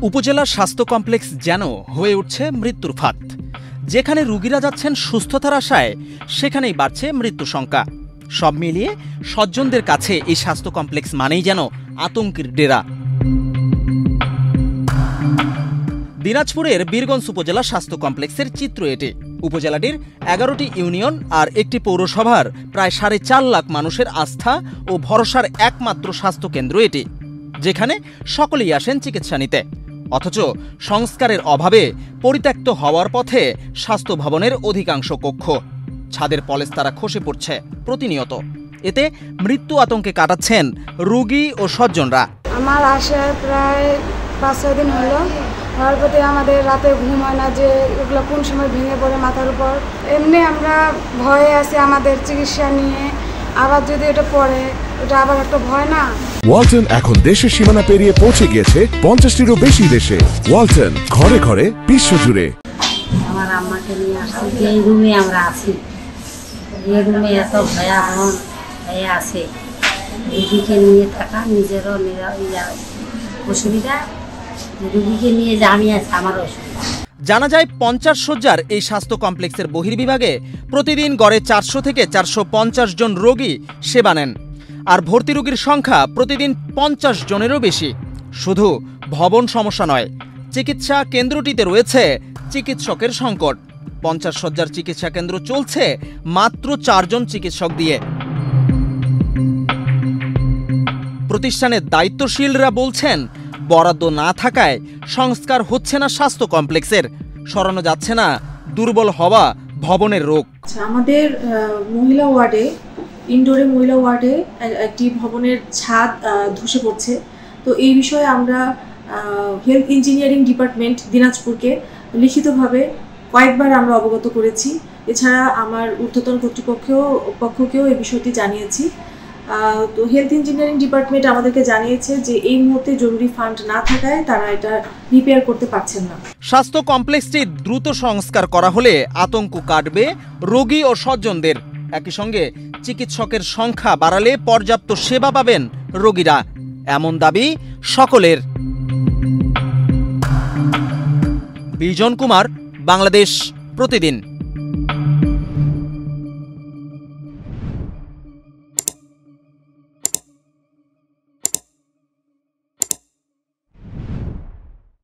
উপজেলা স্বাস্থ্য কমপ্লেক্স যেন হয়ে উঠছে মৃত্যুর ফাঁদ। যেখানে রোগীরা যাচ্ছেন সুস্থতার আশায়, সেখানেই বাড়ছে মৃত্যু সংখ্যা। সব মিলিয়ে সজ্জনদের কাছে এই স্বাস্থ্য কমপ্লেক্স মানেই যেন আতঙ্কের ডেরা। দিনাজপুরের বীরগঞ্জ উপজেলা স্বাস্থ্য কমপ্লেক্সের চিত্র এটি। উপজেলাটির 11টি ইউনিয়ন আর একটি পৌরসভার প্রায় 4.5 লাখ মানুষের আস্থা ও ভরসার একমাত্র স্বাস্থ্যকেন্দ্র এটি, যেখানে সকলেই আসেন চিকিৎসা নিতে। অথচ সংস্কারের অভাবে পরিত্যক্ত হওয়ার পথে স্বাস্থ্য ভবনের অধিকাংশ কক্ষ, ছাদের পলেস্তারা খসে পড়ছে প্রতিনিয়ত। এতে মৃত্যু আতঙ্কে কাটাচ্ছেন রোগী ও স্বজনরা। আমার আসার প্রায় 5-6 দিন হলো। হওয়ার পথে আমাদের রাতে ঘুম হয় না, যে এগুলো কোন সময় ভেঙে পড়ে মাথার উপর। এমনি আমরা ভয়ে আছি আমাদের চিকিৎসা নিয়ে, আবার যদি এটা পড়ে এটা আবার একটা ভয় না। ওয়ালটন এখন দেশের সীমানা পেরিয়ে পৌঁছে গিয়েছে 50টিরও বেশি দেশে। ওয়ালটন, ঘরে ঘরে বিশ্বজুড়ে। আমার আম্মাকে নিয়ে আসছি, এই রুমে আমরা আছি। এই রুমে এত ভয়াবহ হয়ে আছে, রুগীকে নিয়ে থাকা নিজেরও অসুবিধা, রুগীকে নিয়ে যে আমি আছি আমার অসুবিধা। জানা যায় 50 শয্যার এই স্বাস্থ্য কমপ্লেক্সের বহির্বিভাগে প্রতিদিন গড়ে 400 থেকে 450 জন রোগী সেবা নেন, আর ভর্তি রোগীর সংখ্যা প্রতিদিন 50 জনেরও বেশি। শুধু ভবন সমস্যা নয়, চিকিৎসা কেন্দ্রটিতে রয়েছে চিকিৎসকের সংকট। 50 শয্যার চিকিৎসা কেন্দ্র চলছে মাত্র 4 জন চিকিৎসক দিয়ে। প্রতিষ্ঠানের দায়িত্বশীলরা বলছেন, বরাদ্দ না থাকায় সংস্কার হচ্ছে না স্বাস্থ্য কমপ্লেক্সের, সরানো যাচ্ছে না দুর্বল হওয়া ভবনের রোগ। আমাদের মহিলা ওয়ার্ডে, ইনডোরে মহিলা ওয়ার্ডে একটি ভবনের ছাদ ধসে পড়ছে। তো এই বিষয়ে আমরা হেলথ ইঞ্জিনিয়ারিং ডিপার্টমেন্ট দিনাজপুরকে লিখিতভাবে কয়েকবার আমরা অবগত করেছি। এছাড়া আমার ঊর্ধ্বতন কর্তৃপক্ষকেও এই বিষয়টি জানিয়েছি। তো হেলথ ইঞ্জিনিয়ারিং ডিপার্টমেন্ট আমাদেরকে জানিয়েছে যে এই মুহূর্তে জরুরি ফান্ড না থাকায় তারা এটা রিপেয়ার করতে পারছেন না। স্বাস্থ্য কমপ্লেক্সটি দ্রুত সংস্কার করা হলে আতঙ্ক কাটবে রোগী ও স্বজনদের। একই সঙ্গে চিকিৎসকের সংখ্যা বাড়ালে পর্যাপ্ত সেবা পাবেন রোগীরা, এমন দাবি সকলের। বিজন কুমার, বাংলাদেশ প্রতিদিন।